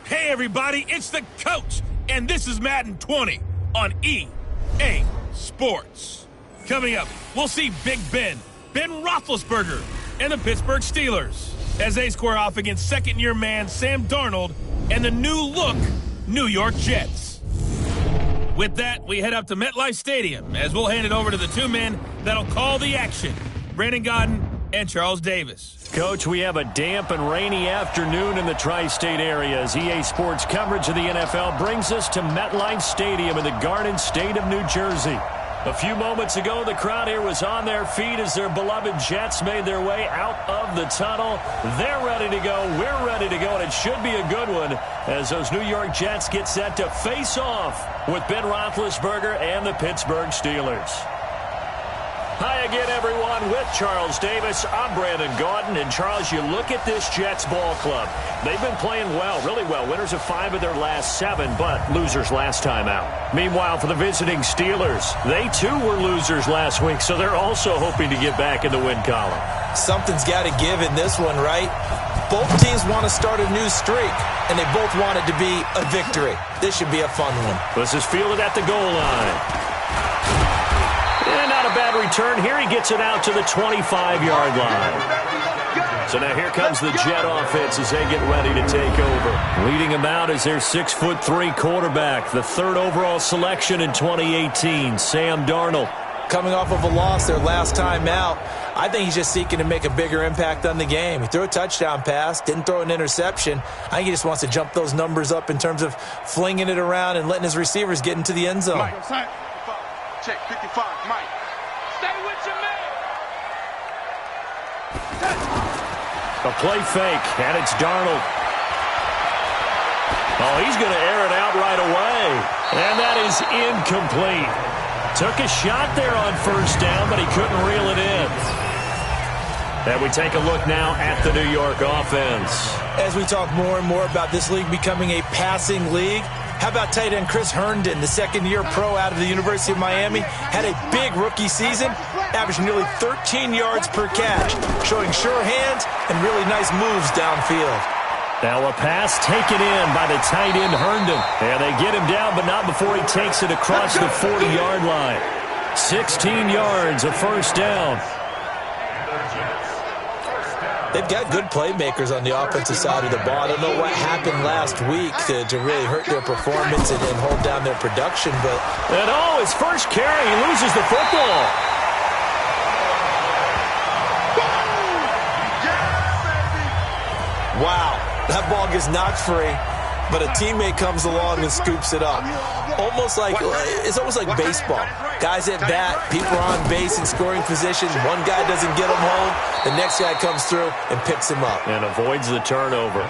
Hey everybody, it's the coach, and this is Madden 20 on EA Sports. Coming up, we'll see Big Ben Roethlisberger, and the Pittsburgh Steelers as they square off against second-year man Sam Darnold and the new-look New York Jets. With that, we head up to MetLife Stadium as we'll hand it over to the two men that'll call the action, Brandon Gaudin and Charles Davis. Coach, we have a damp and rainy afternoon in the tri-state area as EA Sports coverage of the NFL brings us to MetLife Stadium in the Garden State of New Jersey. A few moments ago, the crowd here was on their feet as their beloved Jets made their way out of the tunnel. They're ready to go. We're ready to go, and it should be a good one as those New York Jets get set to face off with Ben Roethlisberger and the Pittsburgh Steelers. Hi again, everyone, with Charles Davis. I'm Brandon Gaudin. And, Charles, you look at this Jets ball club. They've been playing well, really well. Winners of 5 of their last 7, but losers last time out. Meanwhile, for the visiting Steelers, they, too, were losers last week, so they're also hoping to get back in the win column. Something's got to give in this one, right? Both teams want to start a new streak, and they both want it to be a victory. This should be a fun one. This is fielded at the goal line. And not a bad return. Here he gets it out to the 25-yard line. So now here comes the Jet offense as they get ready to take over. Leading them out is their 6'3" quarterback, the 3rd overall selection in 2018, Sam Darnold. Coming off of a loss their last time out, I think he's just seeking to make a bigger impact on the game. He threw a touchdown pass, didn't throw an interception. I think he just wants to jump those numbers up in terms of flinging it around and letting his receivers get into the end zone. Check 55, Mike. Stay with your man. A play fake, and it's Darnold. Oh, he's going to air it out right away. And that is incomplete. Took a shot there on first down, but he couldn't reel it in. And we take a look now at the New York offense. As we talk more and more about this league becoming a passing league, how about tight end Chris Herndon, the second-year pro out of the University of Miami, had a big rookie season, averaging nearly 13 yards per catch, showing sure hands and really nice moves downfield. Now a pass taken in by the tight end Herndon. And they get him down, but not before he takes it across the 40-yard line. 16 yards, a first down. They've got good playmakers on the offensive side of the ball. I don't know what happened last week to really hurt their performance and hold down their production. But his first carry, he loses the football. Wow, that ball gets knocked free, but a teammate comes along and scoops it up. It's almost like baseball. Guys at bat, people are on base in scoring position. One guy doesn't get him home. The next guy comes through and picks him up. And avoids the turnover.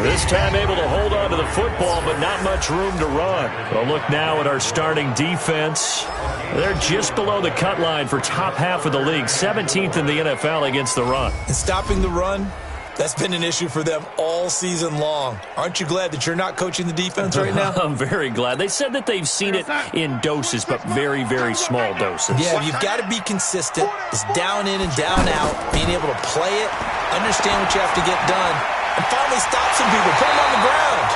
This time able to hold on to the football, but not much room to run. Well, look now at our starting defense. They're just below the cut line for top half of the league. 17th in the NFL against the run. And stopping the run, that's been an issue for them all season long. Aren't you glad that you're not coaching the defense right now? I'm very glad. They said that they've seen it in doses, but very, very small doses. Yeah, you've got to be consistent. It's down in and down out, being able to play it, understand what you have to get done, and finally stop some people, put them on the ground.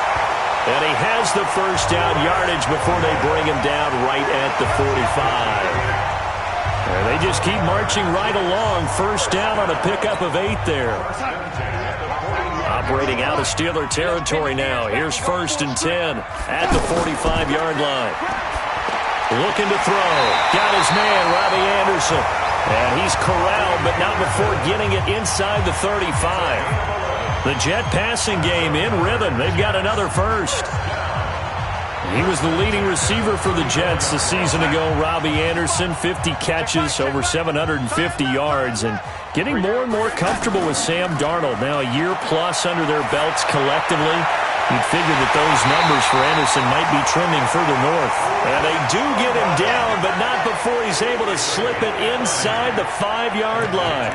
And he has the first down yardage before they bring him down right at the 45. And they just keep marching right along. First down on a pickup of 8 there. Operating out of Steeler territory now. Here's 1st and 10 at the 45-yard line. Looking to throw. Got his man, Robbie Anderson. And he's corralled, but not before getting it inside the 35. The Jet passing game in rhythm. They've got another first. He was the leading receiver for the Jets a season ago. Robbie Anderson, 50 catches, over 750 yards, and getting more and more comfortable with Sam Darnold. Now a year plus under their belts collectively. You'd figure that those numbers for Anderson might be trending further north. And they do get him down, but not before he's able to slip it inside the 5-yard line.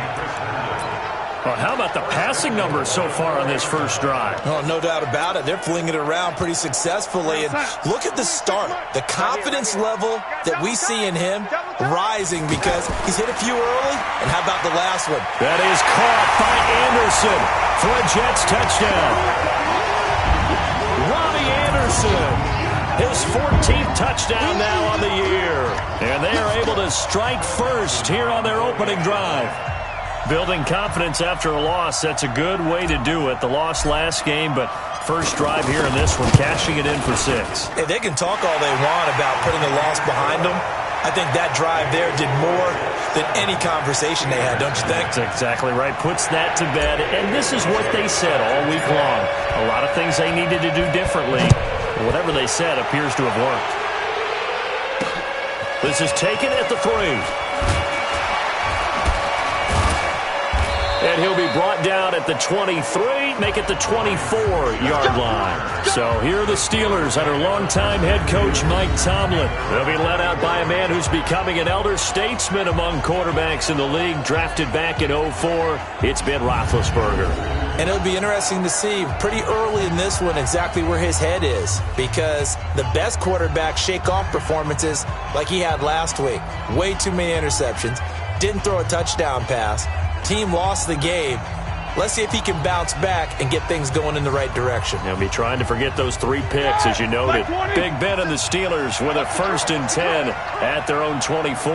Well, how about the passing numbers so far on this first drive? Oh, no doubt about it. They're flinging it around pretty successfully. And look at the start. The confidence level that we see in him rising because he's hit a few early. And how about the last one? That is caught by Anderson for a Jets touchdown. His 14th touchdown now on the year. And they are able to strike first here on their opening drive. Building confidence after a loss, that's a good way to do it. The loss last game, but first drive here in this one, cashing it in for 6. Hey, they can talk all they want about putting a loss behind them. I think that drive there did more than any conversation they had, don't you think? That's exactly right. Puts that to bed. And this is what they said all week long. A lot of things they needed to do differently. Whatever they said appears to have worked. This is taken at the 3. And he'll be brought down at the 23, make it the 24-yard line. So here are the Steelers under longtime head coach Mike Tomlin. They'll be led out by a man who's becoming an elder statesman among quarterbacks in the league, drafted back in 2004. It's Ben Roethlisberger. And it'll be interesting to see pretty early in this one exactly where his head is, because the best quarterbacks shake off performances like he had last week. Way too many interceptions. Didn't throw a touchdown pass. Team lost the game. Let's see if he can bounce back and get things going in the right direction. They'll be trying to forget those 3 picks, as you noted. Big Ben and the Steelers with a 1st and 10 at their own 24.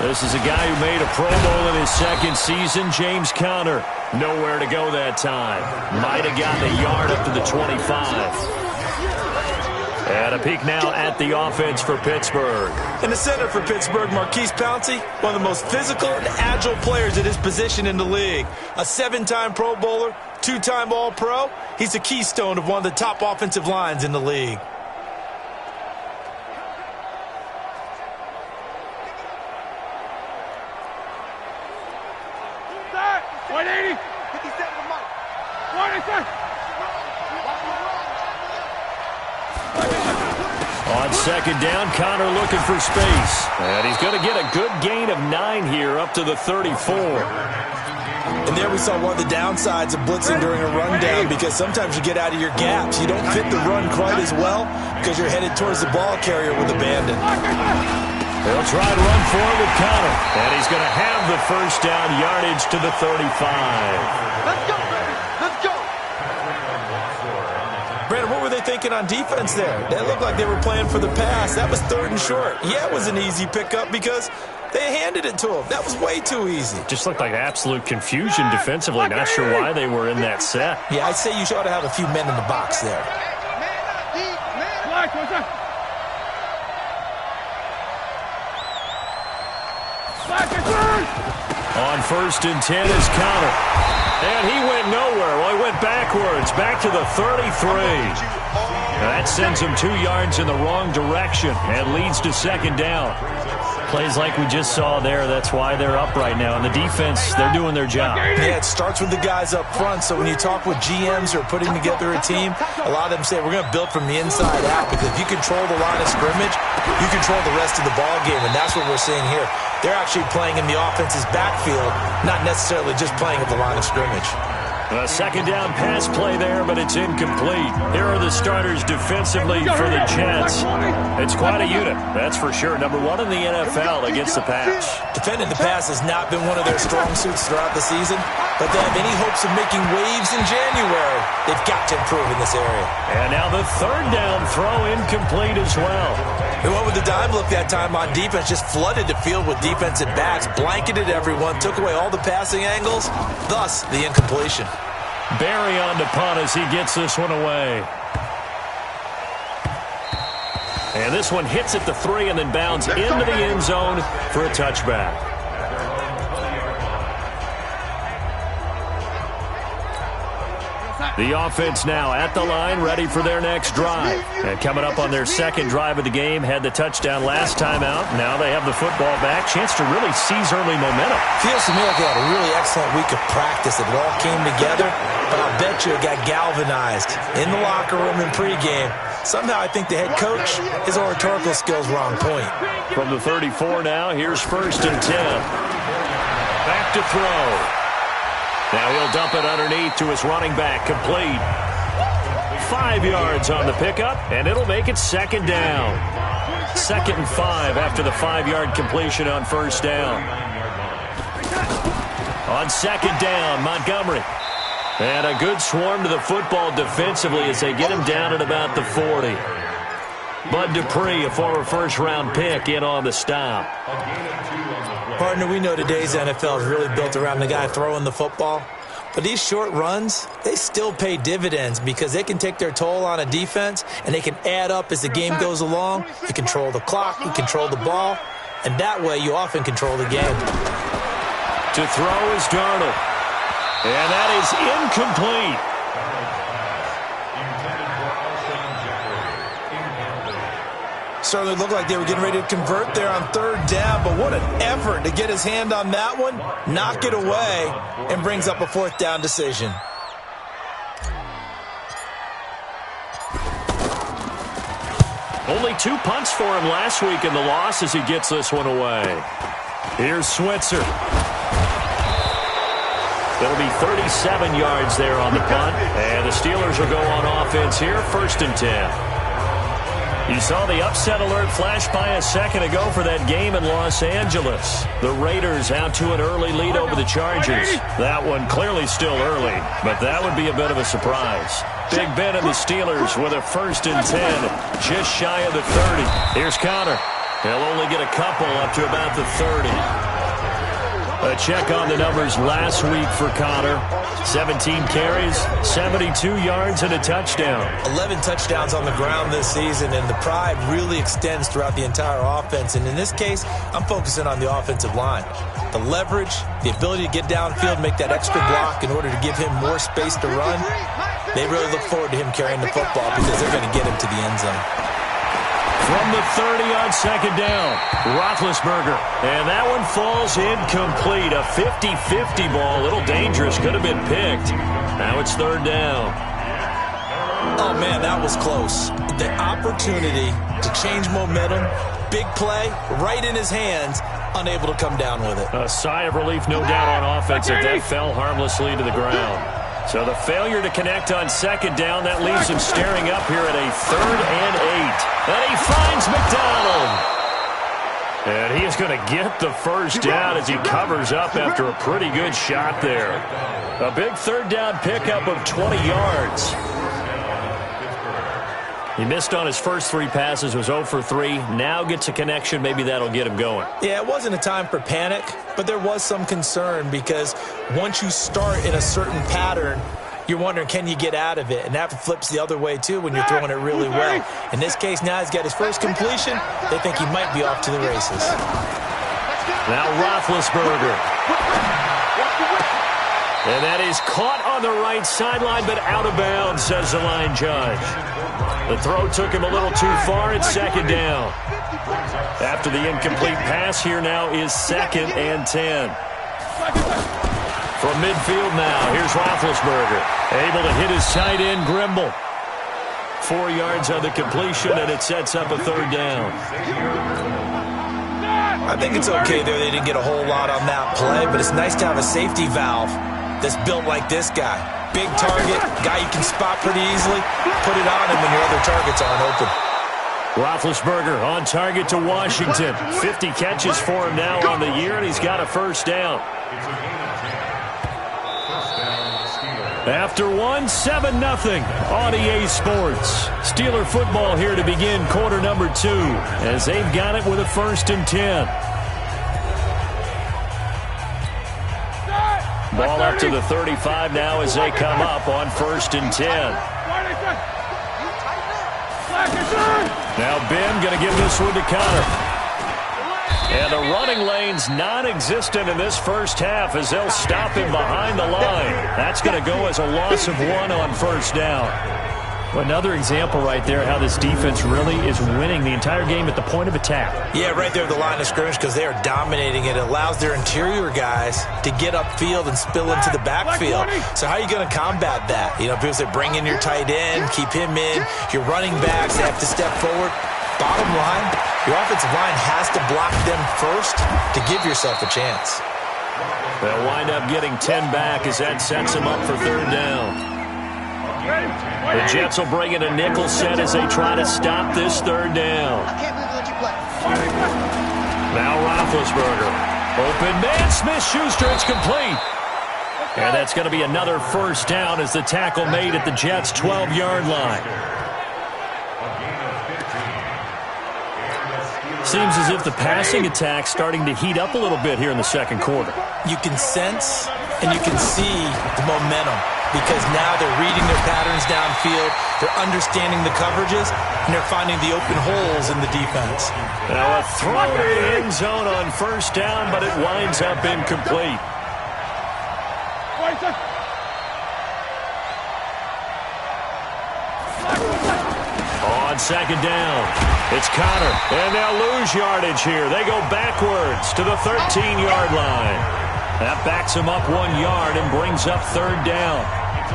This is a guy who made a Pro Bowl in his 2nd season, James Conner. Nowhere to go that time. Might have gotten a yard up to the 25. And a peek now at the offense for Pittsburgh. In the center for Pittsburgh, Marquise Pouncey, one of the most physical and agile players at his position in the league. A 7-time Pro Bowler, 2-time All-Pro. He's the keystone of one of the top offensive lines in the league. Start! 180! 57 to Mike. 180! On 2nd down, Conner looking for space. And he's going to get a good gain of 9 here up to the 34. And there we saw one of the downsides of blitzing during a rundown, because sometimes you get out of your gaps. You don't fit the run quite as well because you're headed towards the ball carrier with abandon. They'll try to run forward with Conner. And he's going to have the 1st down yardage to the 35. Let's go, baby! Let's go! Brandon, what were they thinking on defense there? They looked like they were playing for the pass. That was 3rd and short. Yeah, it was an easy pickup because they handed it to him. That was way too easy. Just looked like absolute confusion defensively. Not sure why they were in that set. Yeah, I'd say you ought to have a few men in the box there. On 1st and 10 is Conner. And he went nowhere. Well, he went backwards, back to the 33. That sends him 2 yards in the wrong direction and leads to 2nd down. Plays like we just saw there. That's why they're up right now. And the defense, they're doing their job. Yeah, it starts with the guys up front. So when you talk with GMs who are putting together a team, a lot of them say we're going to build from the inside out, because if you control the line of scrimmage, you control the rest of the ball game. And that's what we're seeing here. They're actually playing in the offense's backfield, not necessarily just playing at the line of scrimmage. A 2nd down pass play there, but it's incomplete. Here are the starters defensively for the Jets. It's quite a unit, that's for sure. Number 1 in the NFL against the pass. Defending the pass has not been one of their strong suits throughout the season, but they have any hopes of making waves in January, they've got to improve in this area. And now the 3rd down throw incomplete as well. They went with the dime look that time on defense, just flooded the field with defensive backs, blanketed everyone, took away all the passing angles, thus the incompletion. Barry on to punt as he gets this one away. And this one hits at the 3 and then bounds into the end zone for a touchback. The offense now at the line, ready for their next drive. And coming up on their 2nd drive of the game, had the touchdown last time out. Now they have the football back. Chance to really seize early momentum. Feels to me like they had a really excellent week of practice. It all came together, but I'll bet you it got galvanized in the locker room in pregame. Somehow I think the head coach, his oratorical skills were on point. From the 34 now, here's 1st and 10. Back to throw. Now he'll dump it underneath to his running back, complete. 5 yards on the pickup, and it'll make it 2nd down. 2nd and 5 after the 5-yard completion on 1st down. On 2nd down, Montgomery. And a good swarm to the football defensively as they get him down at about the 40. Bud Dupree, a former first-round pick, in on the stop. Partner, we know today's NFL is really built around the guy throwing the football. But these short runs, they still pay dividends because they can take their toll on a defense, and they can add up as the game goes along. You control the clock, you control the ball, and that way you often control the game. To throw is Darnold. And that is incomplete. Certainly looked like they were getting ready to convert there on third down, but what an effort to get his hand on that one, knock it away, and brings up a fourth down decision. Only 2 punts for him last week in the loss as he gets this one away. Here's Switzer. It'll be 37 yards there on the punt, and the Steelers will go on offense here, 1st and 10. You saw the upset alert flash by a second ago for that game in Los Angeles. The Raiders out to an early lead over the Chargers. That one clearly still early, but that would be a bit of a surprise. Big Ben and the Steelers with a 1st and 10, just shy of the 30. Here's Connor. He'll only get a couple up to about the 30. A check on the numbers last week for Connor. 17 carries, 72 yards, and a touchdown. 11 touchdowns on the ground this season, and the pride really extends throughout the entire offense. And in this case, I'm focusing on the offensive line. The leverage, the ability to get downfield, make that extra block in order to give him more space to run. They really look forward to him carrying the football because they're going to get him to the end zone. From the 30 on 2nd down, Roethlisberger. And that one falls incomplete. A 50-50 ball. A little dangerous. Could have been picked. Now it's 3rd down. Oh, man, that was close. The opportunity to change momentum, big play, right in his hands, unable to come down with it. A sigh of relief, no doubt, on offense that fell harmlessly to the ground. So the failure to connect on 2nd down, that leaves him staring up here at a 3rd and 8. And he finds McDonald. And he is going to get the 1st down as he covers up after a pretty good shot there. A big 3rd down pickup of 20 yards. He missed on his first 3 passes, was 0 for 3. Now gets a connection. Maybe that'll get him going. Yeah, it wasn't a time for panic, but there was some concern because once you start in a certain pattern, you're wondering, can you get out of it? And that flips the other way, too, when you're throwing it really well. In this case, now he's got his first completion. They think he might be off to the races. Now Roethlisberger. And that is caught on the right sideline, but out of bounds, says the line judge. The throw took him a little too far. It's 2nd down. After the incomplete pass, here now is 2nd and 10. From midfield now, here's Roethlisberger. Able to hit his tight end, Grimble. 4 yards on the completion, and it sets up a 3rd down. I think it's okay there. They didn't get a whole lot on that play, but it's nice to have a safety valve that's built like this guy. Big target, guy you can spot pretty easily. Put it on him when your other targets aren't open. Roethlisberger on target to Washington. 50 catches for him now on the year, and he's got a 1st down. After 7-0 on EA Sports. Steeler football here to begin quarter number 2 as they've got it with a 1st and 10. Ball up to the 35 now as they come up on 1st and 10. Now Ben going to give this one to Connor. And the running lane's non-existent in this first half as they'll stop him behind the line. That's going to go as a loss of 1 on 1st down. Another example right there how this defense really is winning the entire game at the point of attack. Yeah, right there at the line of scrimmage because they are dominating it. It allows their interior guys to get upfield and spill into the backfield. So how are you going to combat that? You know, people say bring in your tight end, keep him in. Your running backs, they have to step forward. Bottom line, your offensive line has to block them first to give yourself a chance. They'll wind up getting 10 back as that sets them up for 3rd down. The Jets will bring in a nickel set as they try to stop this 3rd down. Now Roethlisberger. Open man, Smith-Schuster, it's complete. And that's going to be another first down as the tackle made at the Jets' 12-yard line. Seems as if the passing attack's starting to heat up a little bit here in the second quarter. You can sense and you can see the momentum because now they're reading their patterns downfield, they're understanding the coverages, and they're finding the open holes in the defense. Now a throw to the end zone on first down, but it winds up incomplete. On second down, it's Connor, and they'll lose yardage here. They go backwards to the 13-yard line. That backs them up 1 yard and brings up third down.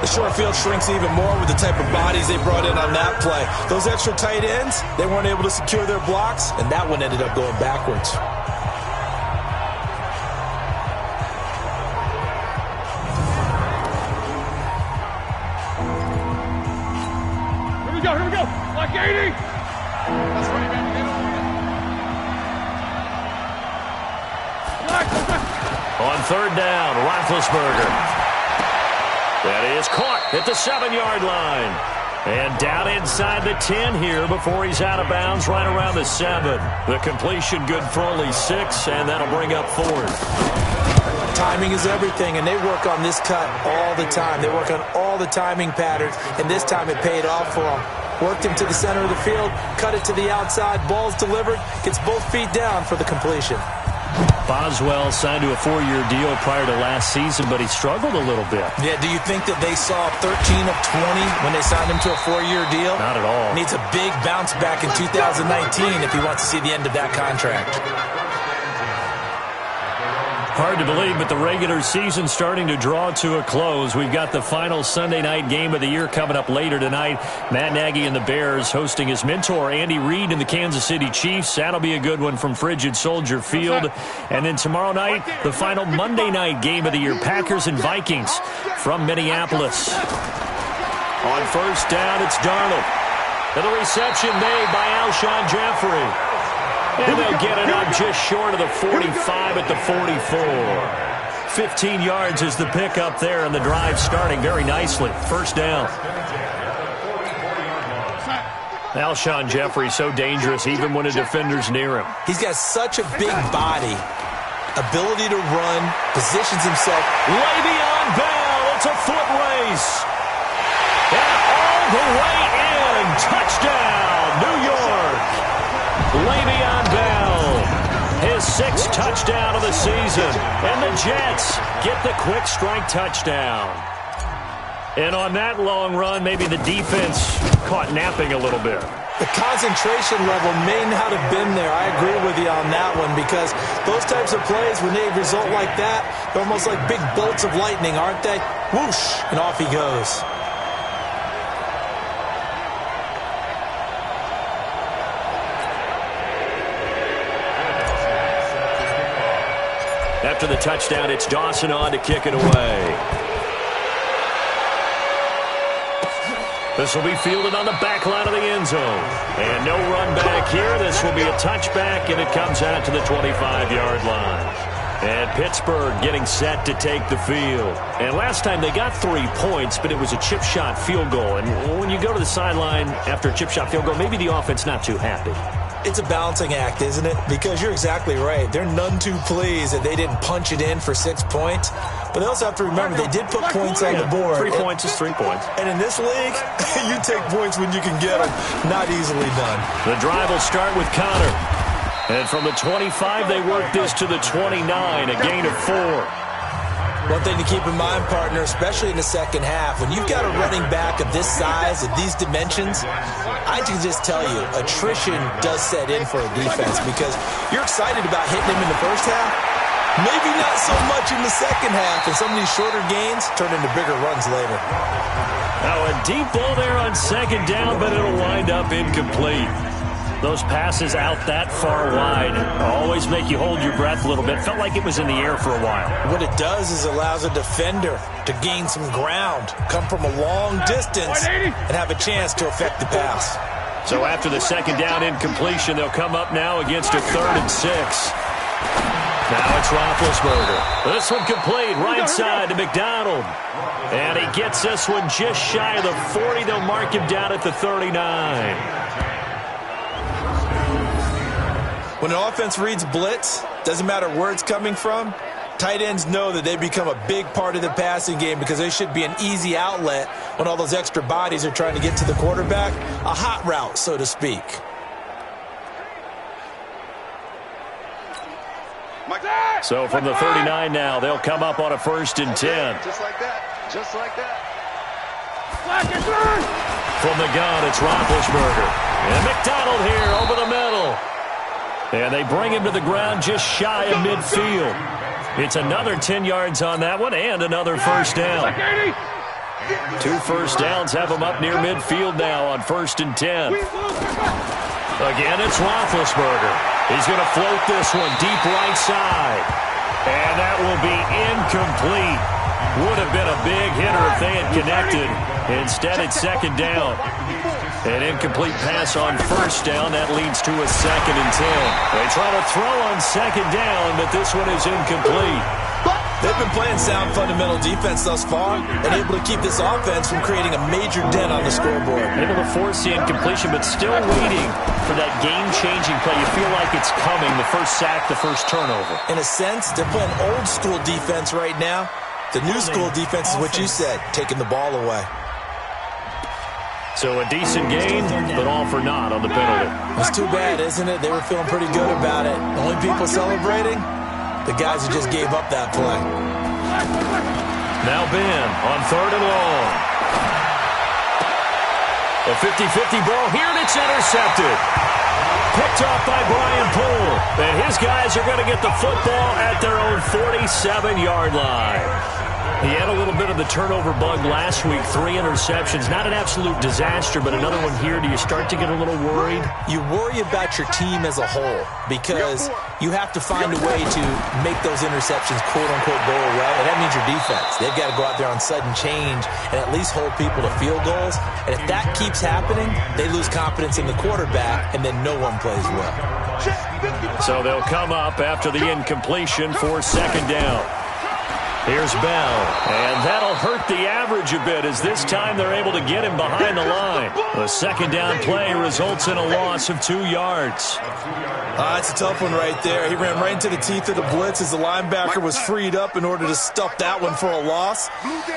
The short field shrinks even more with the type of bodies they brought in on that play. Those extra tight ends, they weren't able to secure their blocks, and that one ended up going backwards. Here we go. Like 80. That's right, man. On third down, Roethlisberger. That is caught at the 7-yard line. And down inside the 10 here before he's out of bounds right around the 7. The completion good for only 6, and that'll bring up fourth. Timing is everything, and they work on this cut all the time. They work on all the timing patterns, and this time it paid off for them. Worked him to the center of the field, cut it to the outside, ball's delivered, gets both feet down for the completion. Boswell signed to a 4-year deal prior to last season, but he struggled a little bit. Yeah, do you think that they saw 13 of 20 when they signed him to a 4-year deal? Not at all. Needs a big bounce back in 2019 if he wants to see the end of that contract. Hard to believe, but the regular season's starting to draw to a close. We've got the final Sunday night game of the year coming up later tonight. Matt Nagy and the Bears hosting his mentor, Andy Reid, and the Kansas City Chiefs. That'll be a good one from Frigid Soldier Field. And then tomorrow night, the final Monday night game of the year, Packers and Vikings from Minneapolis. On first down, it's Darnold. And the reception made by Alshon Jeffrey. And they'll get it up just short of the 45 at the 44. 15 yards is the pickup there, and the drive starting very nicely. First down. Alshon Jeffrey so dangerous even when a defender's near him. He's got such a big body, ability to run, positions himself. Le'Veon Bell, it's a foot race. And all the way in. Touchdown, New York. Le'Veon Bell, his 6th touchdown of the season. And the Jets get the quick strike touchdown. And on that long run, maybe the defense caught napping a little bit. The concentration level may not have been there. I agree with you on that one because those types of plays, when they result like that, they're almost like big bolts of lightning, aren't they? Whoosh, and off he goes. After the touchdown, it's Dawson on to kick it away. This will be fielded on the back line of the end zone. And no run back here. This will be a touchback, and it comes out to the 25-yard line. And Pittsburgh getting set to take the field. And last time they got 3 points, but it was a chip shot field goal. And when you go to the sideline after a chip shot field goal, maybe the offense not too happy. It's a balancing act, isn't it? Because you're exactly right. They're none too pleased that they didn't punch it in for 6 points. But they also have to remember they did put points on the board. 3 points is 3 points. And in this league, you take points when you can get them. Not easily done. The drive will start with Connor. And from the 25, they work this to the 29, a gain of 4. One thing to keep in mind, partner, especially in the second half, when you've got a running back of this size, of these dimensions, I can just tell you, attrition does set in for a defense because you're excited about hitting him in the first half, maybe not so much in the second half, and some of these shorter gains turn into bigger runs later. Now a deep ball there on second down, but it'll wind up incomplete. Those passes out that far wide always make you hold your breath a little bit. Felt like it was in the air for a while. What it does is allows a defender to gain some ground, come from a long distance, and have a chance to affect the pass. So after the second down incompletion, they'll come up now against a 3rd and 6. Now it's Roethlisberger. This one complete, right side to McDonald. And he gets this one just shy of the 40. They'll mark him down at the 39. When an offense reads blitz, doesn't matter where it's coming from, tight ends know that they become a big part of the passing game because they should be an easy outlet when all those extra bodies are trying to get to the quarterback. A hot route, so to speak. So from the 39 now, they'll come up on a 1st and 10. Just like that. Just like that. From the gun, it's Roethlisberger. And McDonald here over the middle. And they bring him to the ground just shy of midfield. It's another 10 yards on that one and another 1st down. 2 first downs have him up near midfield now on 1st and 10. Again, it's Roethlisberger. He's going to float this one deep right side. And that will be incomplete. Would have been a big hitter if they had connected. Instead, it's 2nd down. An incomplete pass on 1st down. That leads to a 2nd and 10. They try to throw on 2nd down, but this one is incomplete. They've been playing sound fundamental defense thus far and able to keep this offense from creating a major dent on the scoreboard. Able to force the incompletion, but still waiting for that game-changing play. You feel like it's coming, the first sack, the first turnover. In a sense, they're playing old-school defense right now. The new-school defense is what you said, taking the ball away. So a decent gain, but all for naught on the penalty. It's too bad, isn't it? They were feeling pretty good about it. The only people celebrating? The guys who just gave up that play. Now Ben on 3rd and long. A 50-50 ball here, and it's intercepted. Picked off by Brian Poole. And his guys are going to get the football at their own 47-yard line. He had a little bit of the turnover bug last week, 3 interceptions. Not an absolute disaster, but another one here. Do you start to get a little worried? You worry about your team as a whole because you have to find a way to make those interceptions, quote-unquote, go away. And that means your defense. They've got to go out there on sudden change and at least hold people to field goals. And if that keeps happening, they lose confidence in the quarterback, and then no one plays well. So they'll come up after the incompletion for 2nd down. Here's Bell, and that'll hurt the average a bit as this time they're able to get him behind the line. The 2nd down play results in a loss of 2 yards. It's a tough one right there. He ran right into the teeth of the blitz as the linebacker was freed up in order to stuff that one for a loss.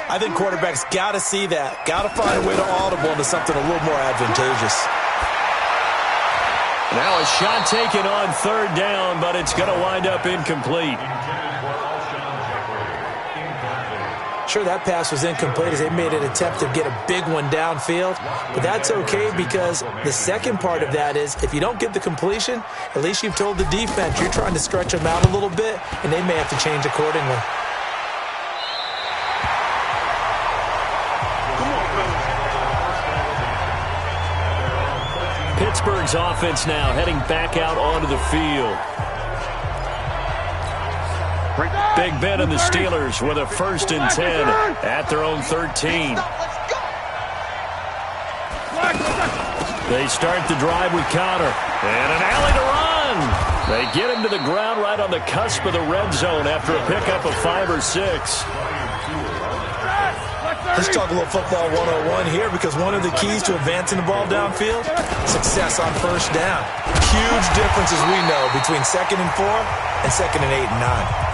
I think quarterbacks got to see that. Got to find a way to audible into something a little more advantageous. Now a shot taken on 3rd down, but it's going to wind up incomplete. Sure, that pass was incomplete as they made an attempt to get a big one downfield, but that's okay because the second part of that is if you don't get the completion, at least you've told the defense you're trying to stretch them out a little bit, and they may have to change accordingly. Pittsburgh's offense now heading back out onto the field. Big Ben and the Steelers with a 1st and 10 at their own 13. They start the drive with Connor. And an alley to run. They get him to the ground right on the cusp of the red zone after a pickup of 5 or 6. Let's talk a little football 101 here because one of the keys to advancing the ball downfield, success on 1st down. Huge difference, as we know, between 2nd and 4 and 2nd and 8 and 9.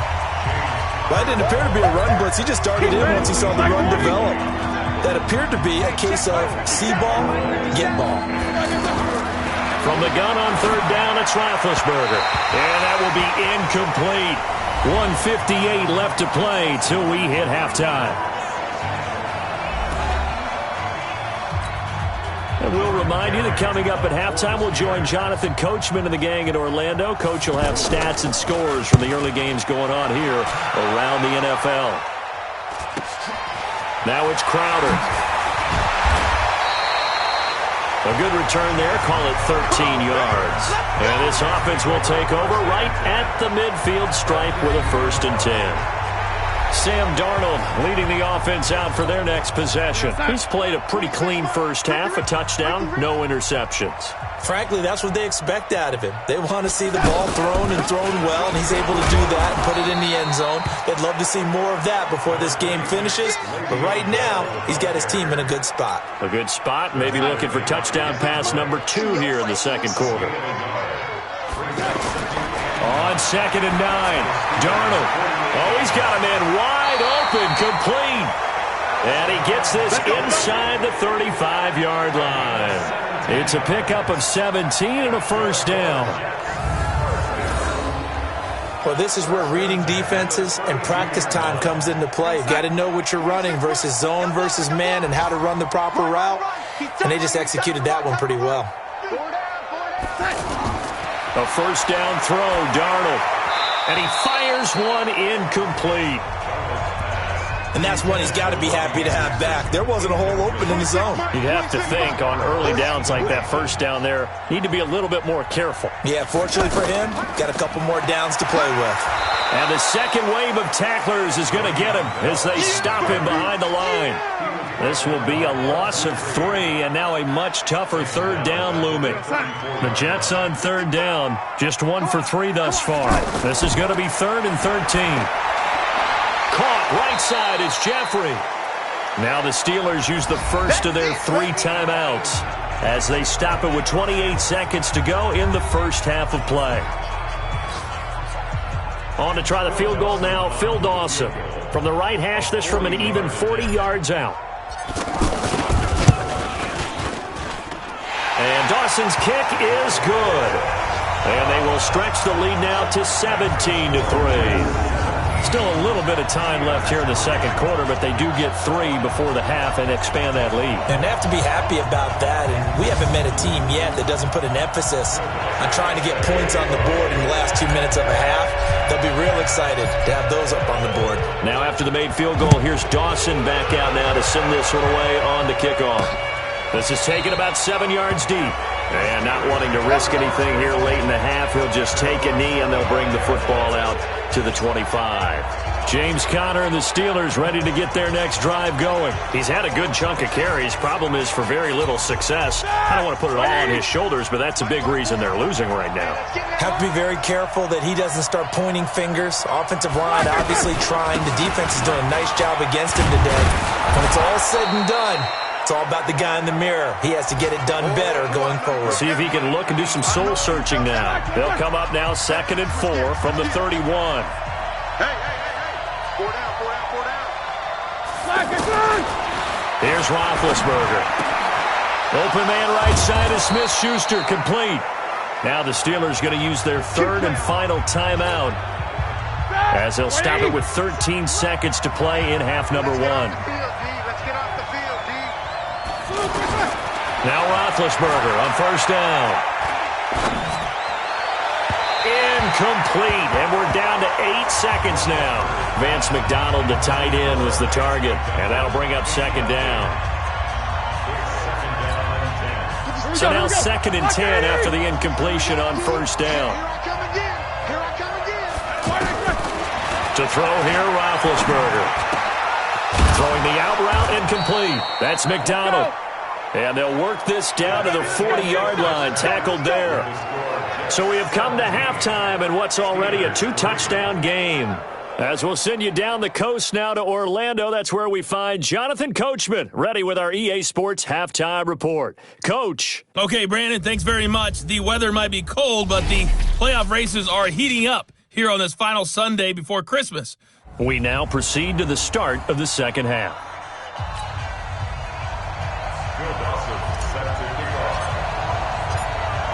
Well, it didn't appear to be a run blitz. He just darted in once he saw the run develop. That appeared to be a case of see ball, get ball. From the gun on 3rd down, it's Roethlisberger. And that will be incomplete. 1:58 left to play till we hit halftime. And we'll remind you that coming up at halftime, we'll join Jonathan Coachman and the gang in Orlando. Coach will have stats and scores from the early games going on here around the NFL. Now it's Crowder. A good return there, call it 13 yards. And this offense will take over right at the midfield stripe with a 1st and 10. Sam Darnold leading the offense out for their next possession. He's played a pretty clean first half, a touchdown, no interceptions. Frankly, that's what they expect out of him. They want to see the ball thrown and thrown well, and he's able to do that and put it in the end zone. They'd love to see more of that before this game finishes, but right now, he's got his team in a good spot. A good spot, maybe looking for touchdown pass number 2 here in the second quarter. On 2nd and 9, Darnold. Oh, he's got a man wide open, complete. And he gets this inside the 35-yard line. It's a pickup of 17 and a first down. Well, this is where reading defenses and practice time comes into play. You've got to know what you're running versus zone versus man and how to run the proper route. And they just executed that one pretty well. A first down throw, Darnold. And he fires one incomplete. And that's one he's got to be happy to have back. There wasn't a hole open in the zone. You'd have to think on early downs like that first down there, need to be a little bit more careful. Yeah, fortunately for him, got a couple more downs to play with. And the second wave of tacklers is going to get him as they stop him behind the line. This will be a loss of 3, and now a much tougher third down looming. The Jets on third down, just 1 for 3 thus far. This is going to be 3rd and 13. Caught right side is Jeffrey. Now the Steelers use the first of their 3 timeouts as they stop it with 28 seconds to go in the first half of play. On to try the field goal now, Phil Dawson. From the right hash, this from an even 40 yards out. And Dawson's kick is good. And they will stretch the lead now to 17-3. Still a little bit of time left here in the second quarter, but they do get 3 before the half and expand that lead. And they have to be happy about that. And we haven't met a team yet that doesn't put an emphasis on trying to get points on the board in the last 2 minutes of a half. They'll be real excited to have those up on the board. Now after the made field goal, here's Dawson back out now to send this one away on the kickoff. This is taken about 7 yards deep. And not wanting to risk anything here late in the half, he'll just take a knee and they'll bring the football out to the 25. James Conner and the Steelers ready to get their next drive going. He's had a good chunk of carries. Problem is for very little success. I don't want to put it all on his shoulders, but that's a big reason they're losing right now. Have to be very careful that he doesn't start pointing fingers. Offensive line obviously trying. The defense is doing a nice job against him today. When it's all said and done, it's all about the guy in the mirror. He has to get it done better going forward. See if he can look and do some soul searching now. They'll come up now 2nd and 4 from the 31. Hey. 4 down. Here's Roethlisberger. Open man right side is Smith-Schuster, complete. Now the Steelers going to use their 3rd and final timeout as they'll stop it with 13 seconds to play in half number 1. Now Roethlisberger on first down. Incomplete, and we're down to 8 seconds now. Vance McDonald, the tight end, was the target, and that'll bring up 2nd down. So now 2nd and 10 after the incompletion on first down. To throw here, Roethlisberger. Throwing the out route, incomplete. That's McDonald. And they'll work this down to the 40-yard line, tackled there. So we have come to halftime in what's already a 2-touchdown game. As we'll send you down the coast now to Orlando, that's where we find Jonathan Coachman, ready with our EA Sports Halftime Report. Coach. Okay, Brandon, thanks very much. The weather might be cold, but the playoff races are heating up here on this final Sunday before Christmas. We now proceed to the start of the second half.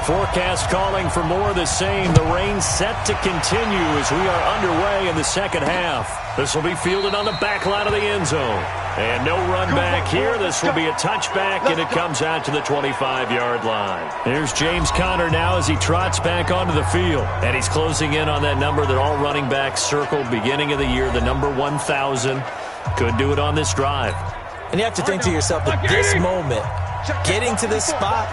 Forecast calling for more of the same. The rain set to continue as we are underway in the second half. This will be fielded on the back line of the end zone. And no run back here. This will be a touchback, and it comes out to the 25-yard line. Here's James Conner now as he trots back onto the field. And he's closing in on that number that all running backs circled beginning of the year, the number 1,000. Could do it on this drive. And you have to think to yourself that this moment, getting to this spot,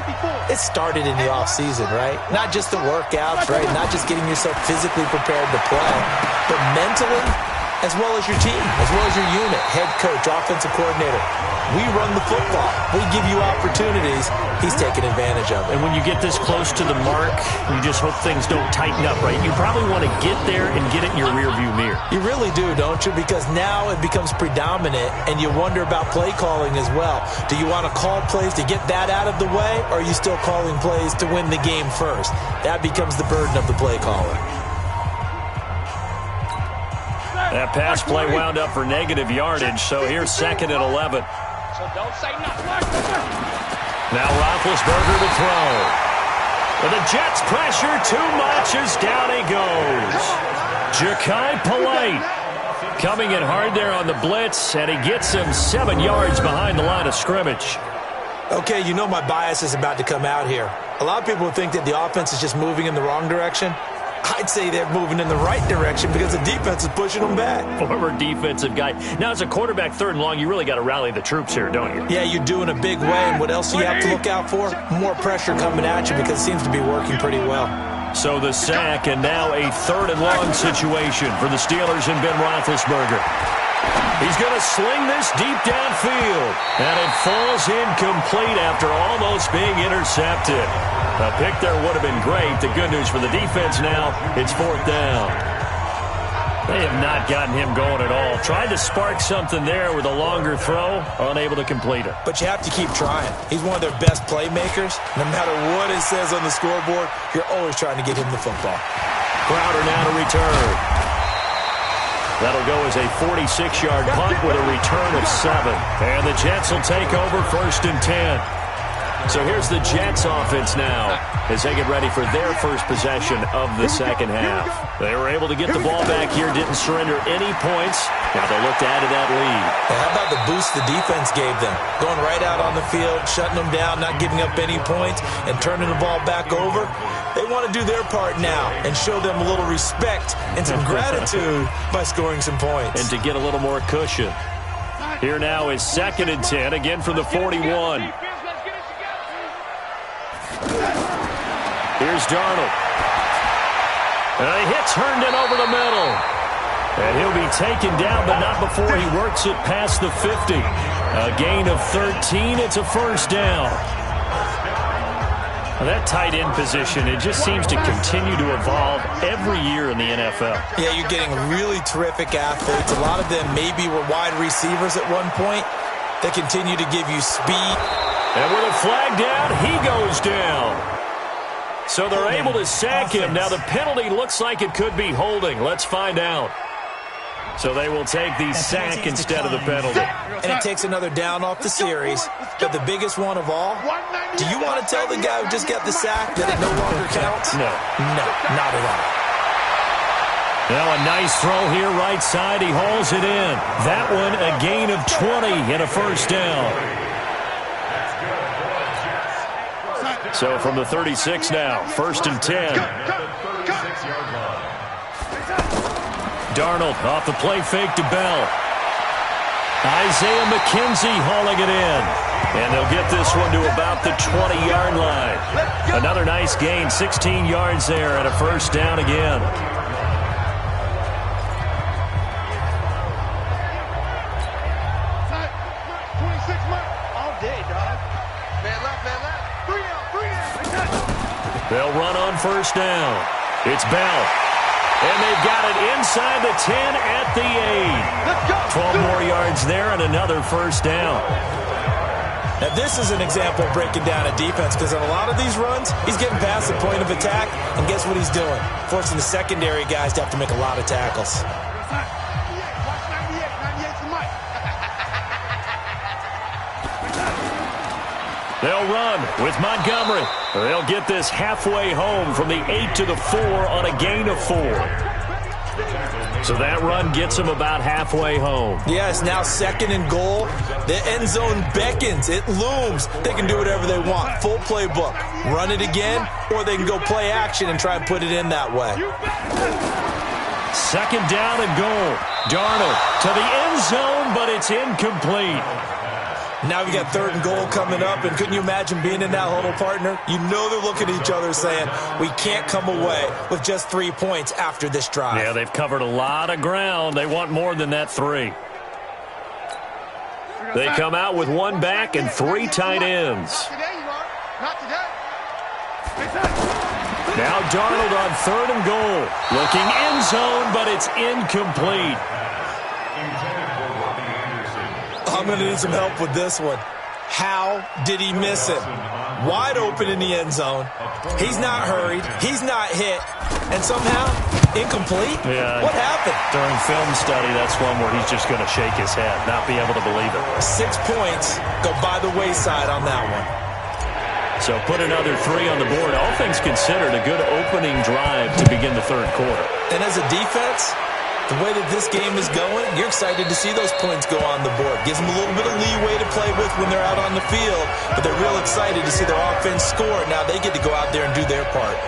it started in the offseason, right? Not just the workouts, right? Not just getting yourself physically prepared to play, but mentally, as well as your team, as well as your unit, head coach, offensive coordinator. We run the football. We give you opportunities. He's taking advantage of it. And when you get this close to the mark, you just hope things don't tighten up, right? You probably want to get there and get it in your rearview mirror. You really do, don't you? Because now it becomes predominant, and you wonder about play calling as well. Do you want to call plays to get that out of the way, or are you still calling plays to win the game first? That becomes the burden of the play caller. That pass play wound up for negative yardage, so here's 2nd and 11. So don't say nothing. Now Roethlisberger to throw. But the Jets pressure too much as down he goes. Ja'Kai Polite coming in hard there on the blitz, and he gets him 7 yards behind the line of scrimmage. Okay, you know my bias is about to come out here. A lot of people think that the offense is just moving in the wrong direction. I'd say they're moving in the right direction because the defense is pushing them back. Former defensive guy. Now, as a quarterback, 3rd and long, you really got to rally the troops here, don't you? Yeah, you do in a big way. And what else do you have to look out for? More pressure coming at you because it seems to be working pretty well. So the sack, and now a 3rd and long situation for the Steelers and Ben Roethlisberger. He's going to sling this deep downfield, and it falls incomplete after almost being intercepted. A pick there would have been great. The good news for the defense now, it's 4th down. They have not gotten him going at all. Tried to spark something there with a longer throw, unable to complete it. But you have to keep trying. He's one of their best playmakers. No matter what it says on the scoreboard, you're always trying to get him the football. Crowder now to return. That'll go as a 46-yard punt with a return of 7. And the Jets will take over 1st and 10. So here's the Jets offense now as they get ready for their first possession of the 2nd half. They were able to get the ball back here, didn't surrender any points. Now they look to add to that lead. How about the boost the defense gave them? Going right out on the field, shutting them down, not giving up any points, and turning the ball back over. They want to do their part now and show them a little respect and some gratitude by scoring some points. And to get a little more cushion. Here now is 2nd and 10, again from the 41. Here's Darnold. And he hits Herndon over the middle. And he'll be taken down, but not before he works it past the 50. A gain of 13. It's a 1st down. Well, that tight end position, it just seems to continue to evolve every year in the NFL. Yeah, you're getting really terrific athletes. A lot of them maybe were wide receivers at one point. They continue to give you speed. And with a flag down, he goes down. So they're able to sack him. Now the penalty looks like it could be holding. Let's find out. So they will take the sack instead of the penalty. And it takes another down off the series. But the biggest one of all, do you want to tell the guy who just got the sack that it no longer counts? No. No, not at all. Now a nice throw here right side. He hauls it in. That one a gain of 20 and a 1st down. So from the 36 now, 1st and 10. Darnold off the play fake to Bell. Isaiah McKenzie hauling it in. And they'll get this one to about the 20-yard line. Another nice gain, 16 yards there and a 1st down again. They'll run on 1st down. It's Bell. And they've got it inside the 10 at the 8. 12 more yards there and another 1st down. Now this is an example of breaking down a defense because on a lot of these runs, he's getting past the point of attack, and guess what he's doing? Forcing the secondary guys to have to make a lot of tackles. They'll run with Montgomery. They'll get this halfway home from the 8 to the 4 on a gain of 4. So that run gets them about halfway home. Yeah, it's now 2nd and goal. The end zone beckons. It looms. They can do whatever they want. Full playbook. Run it again, or they can go play action and try and put it in that way. 2nd down and goal. Darnold to the end zone, but it's incomplete. Now we got 3rd and goal coming up, and couldn't you imagine being in that huddle, partner? You know they're looking at each other saying, we can't come away with just 3 points after this drive. Yeah, they've covered a lot of ground. They want more than that 3. They come out with 1 back and 3 tight ends. Not today. Now Darnold on 3rd and goal. Looking end zone, but it's incomplete. I'm going to need some help with this one. How did he miss it? Wide open in the end zone. He's not hurried. He's not hit. And somehow, incomplete? Yeah. What happened? During film study, that's one where he's just going to shake his head, not be able to believe it. 6 points go by the wayside on that one. So put another 3 on the board. All things considered, a good opening drive to begin the 3rd quarter. And as a defense, the way that this game is going, you're excited to see those points go on the board. Gives them a little bit of leeway to play with when they're out on the field, but they're real excited to see their offense score. Now they get to go out there and do their part.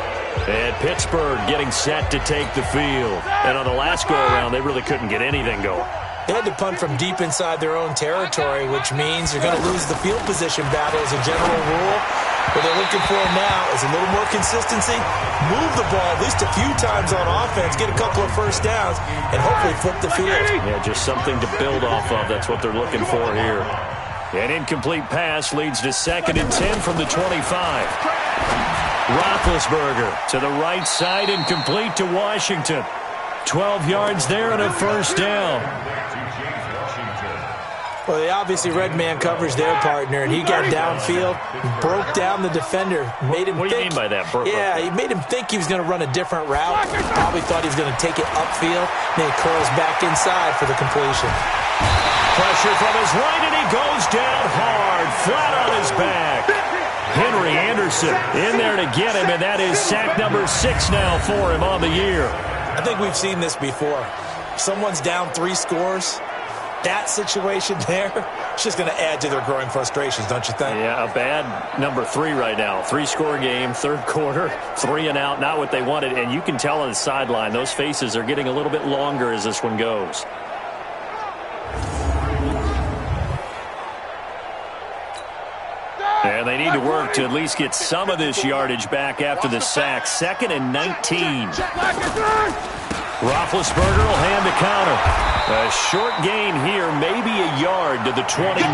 And Pittsburgh getting set to take the field. And on the last go-around, they really couldn't get anything going. They had to punt from deep inside their own territory, which means you're going to lose the field position battle as a general rule. What they're looking for now is a little more consistency, move the ball at least a few times on offense, get a couple of first downs, and hopefully flip the field. Yeah, just something to build off of. That's what they're looking for here. An incomplete pass leads to 2nd and 10 from the 25. Roethlisberger to the right side, incomplete to Washington. 12 yards there and a first down. Well, they obviously red man coverage their partner, and he got downfield, broke down the defender, made him What do you mean by that? Yeah, he made him think he was going to run a different route. Probably thought he was going to take it upfield. Then he curls back inside for the completion. Pressure from his right, and he goes down hard, flat on his back. Henry Anderson in there to get him, and that is sack number 6 now for him on the year. I think we've seen this before. Someone's down 3 scores. That situation there, it's just going to add to their growing frustrations, don't you think? Yeah, a bad number 3 right now. 3-score game, 3rd quarter, 3 and out, not what they wanted. And you can tell on the sideline, those faces are getting a little bit longer as this one goes. And they need to work to at least get some of this yardage back after the sack. 2nd and 19. Roethlisberger will hand the counter. A short gain here, maybe a yard to the 29.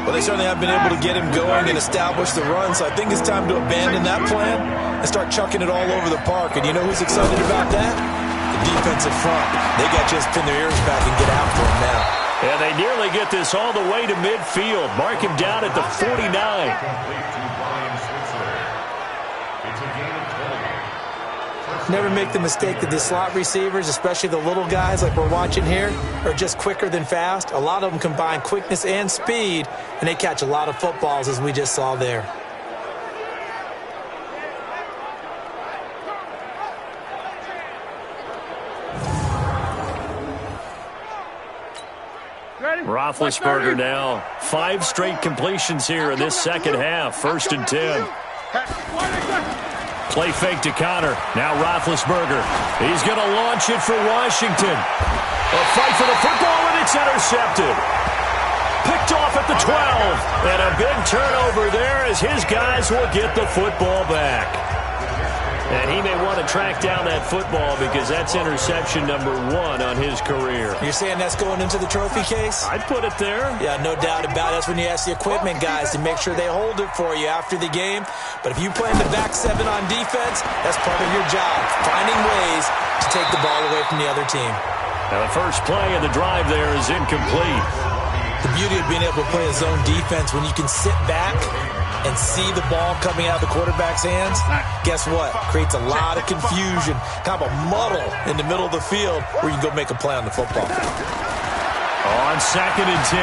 Well, they certainly have been able to get him going and establish the run, so I think it's time to abandon that plan and start chucking it all over the park. And you know who's excited about that? The defensive front. They got just pin their ears back and get after him now. And they nearly get this all the way to midfield. Mark him down at the 49. Never make the mistake that the slot receivers, especially the little guys like we're watching here, are just quicker than fast. A lot of them combine quickness and speed, and they catch a lot of footballs, as we just saw there. Roethlisberger now. 5 straight completions here in this second half. 1st and 10. Play fake to Connor. Now Roethlisberger. He's going to launch it for Washington. A fight for the football, and it's intercepted. Picked off at the 12. And a big turnover there as his guys will get the football back. And he may want to track down that football because that's interception number 1 on his career. You're saying that's going into the trophy case? I'd put it there. Yeah, no doubt about it. That's when you ask the equipment guys to make sure they hold it for you after the game. But if you play in the back 7 on defense, that's part of your job, finding ways to take the ball away from the other team. Now the first play of the drive there is incomplete. The beauty of being able to play a zone defense when you can sit back and see the ball coming out of the quarterback's hands, guess what? Creates a lot of confusion, kind of a muddle in the middle of the field where you can go make a play on the football. On 2nd and 10,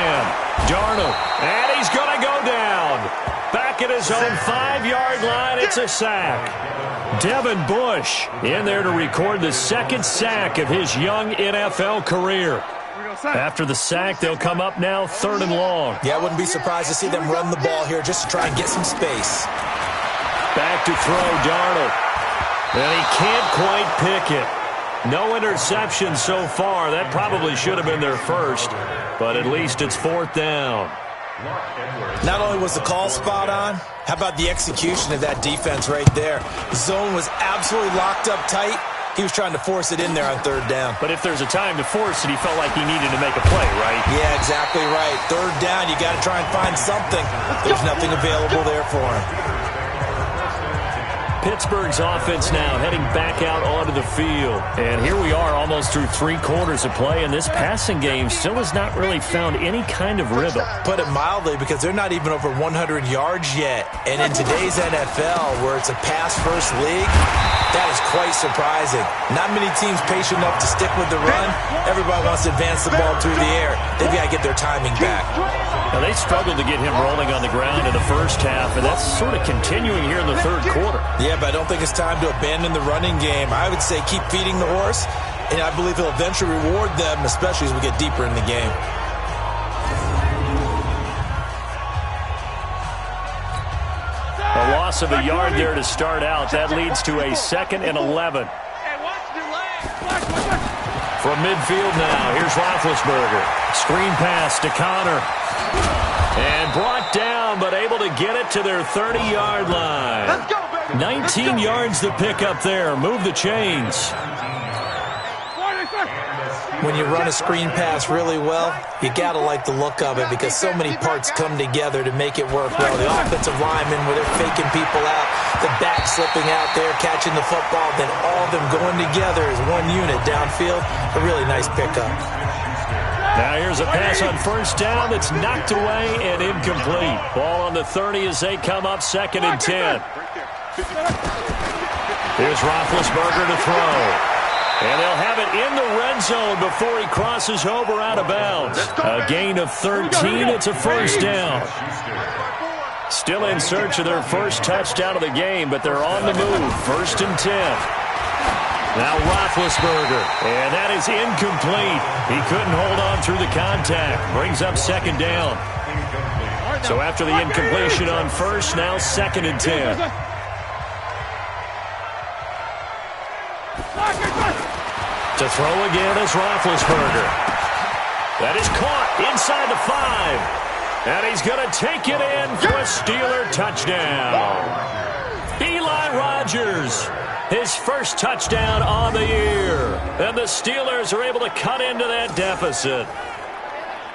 Darnold, and he's going to go down. Back at his own 5-yard line, it's a sack. Devin Bush in there to record the 2nd sack of his young NFL career. After the sack, they'll come up now 3rd and long. Yeah, I wouldn't be surprised to see them run the ball here just to try and get some space. Back to throw, Darnold. And he can't quite pick it. No interceptions so far. That probably should have been their first, but at least it's 4th down. Not only was the call spot on, how about the execution of that defense right there? Zone was absolutely locked up tight. He was trying to force it in there on 3rd down. But if there's a time to force it, he felt like he needed to make a play, right? Yeah, exactly right. 3rd down, you got to try and find something. There's nothing available there for him. Pittsburgh's offense now heading back out onto the field. And here we are almost through 3 quarters of play, and this passing game still has not really found any kind of rhythm. Put it mildly, because they're not even over 100 yards yet. And in today's NFL, where it's a pass-first league, that is quite surprising. Not many teams patient enough to stick with the run. Everybody wants to advance the ball through the air. They've got to get their timing back. Now, they struggled to get him rolling on the ground in the first half, and that's sort of continuing here in the 3rd quarter. Yeah, but I don't think it's time to abandon the running game. I would say keep feeding the horse, and I believe he'll eventually reward them, especially as we get deeper in the game. A loss of a yard there to start out. That leads to a 2nd and 11. From midfield now, here's Roethlisberger. Screen pass to Connor. And brought down, but able to get it to their 30-yard line. Let's go, baby. 19 yards to pick up there. Move the chains. When you run a screen pass really well, you got to like the look of it, because so many parts come together to make it work well. The offensive linemen, where they're faking people out, the back slipping out there, catching the football, then all of them going together as one unit downfield. A really nice pickup. Now here's a pass on 1st down that's knocked away and incomplete. Ball on the 30 as they come up 2nd and 10. Here's Roethlisberger to throw. And they'll have it in the red zone before he crosses over out of bounds. A gain of 13. It's a 1st down. Still in search of their first touchdown of the game, but they're on the move. 1st and 10. Now Roethlisberger, and that is incomplete. He couldn't hold on through the contact. Brings up 2nd down. So after the incompletion on 1st, now 2nd and 10. To throw again is Roethlisberger. That is caught inside the 5. And he's going to take it in for a Steeler touchdown. Eli Rogers, his first touchdown on the year. And the Steelers are able to cut into that deficit.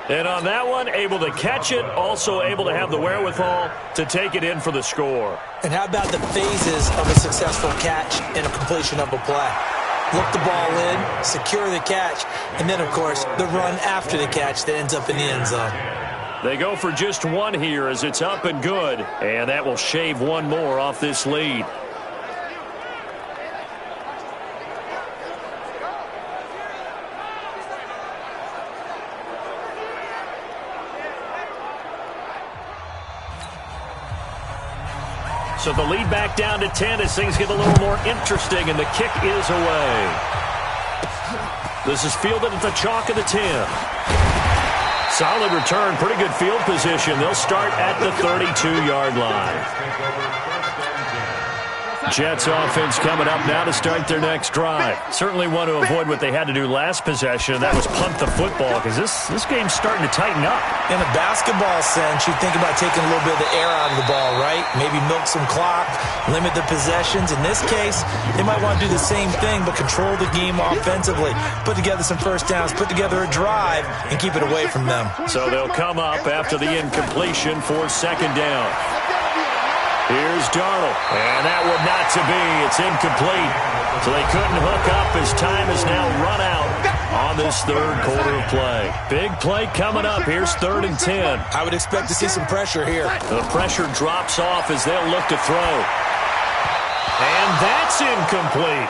And on that one, able to catch it, also able to have the wherewithal to take it in for the score. And how about the phases of a successful catch and a completion of a play? Look the ball in, secure the catch, and then, of course, the run after the catch that ends up in the end zone. They go for just one here as it's up and good, and that will shave one more off this lead. So the lead back down to 10 as things get a little more interesting, and the kick is away. This is fielded at the chalk of the 10. Solid return, pretty good field position. They'll start at the 32-yard line. Jets offense coming up now to start their next drive. Certainly want to avoid what they had to do last possession, and that was punt the football, because this game's starting to tighten up. In a basketball sense, you think about taking a little bit of the air out of the ball, right? Maybe milk some clock, limit the possessions. In this case, they might want to do the same thing, but control the game offensively. Put together some first downs, put together a drive, and keep it away from them. So they'll come up after the incompletion for 2nd down. Here's Darnold, and that would not to be. It's incomplete. So they couldn't hook up as time is now run out on this 3rd quarter of play. Big play coming up. Here's 3rd and 10. I would expect to see some pressure here. The pressure drops off as they'll look to throw. And that's incomplete.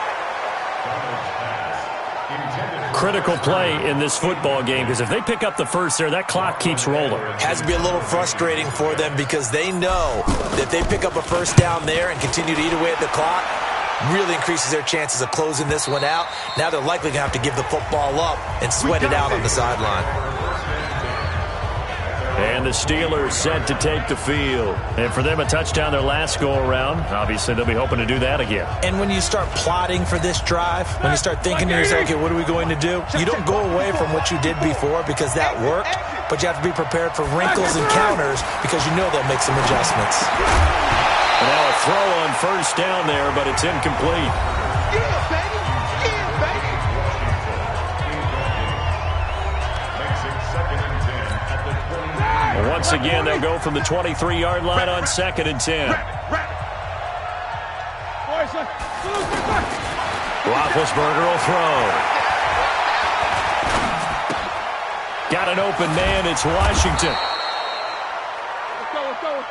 Critical play in this football game, because if they pick up the first there, that clock keeps rolling. Has to be a little frustrating for them, because they know that if they pick up a first down there and continue to eat away at the clock, really increases their chances of closing this one out. Now they're likely going to have to give the football up and sweat it out on the sideline. And the Steelers set to take the field. And for them, a touchdown their last go-around. Obviously, they'll be hoping to do that again. And when you start plotting for this drive, when you start thinking to yourself, okay, what are we going to do? You don't go away from what you did before because that worked, but you have to be prepared for wrinkles and counters because you know they'll make some adjustments. And now a throw on first down there, but it's incomplete. Yeah, baby. Yeah, baby. Once again, they'll go from the 23-yard line on 2nd and 10. Roethlisberger will throw. Got an open man. It's Washington.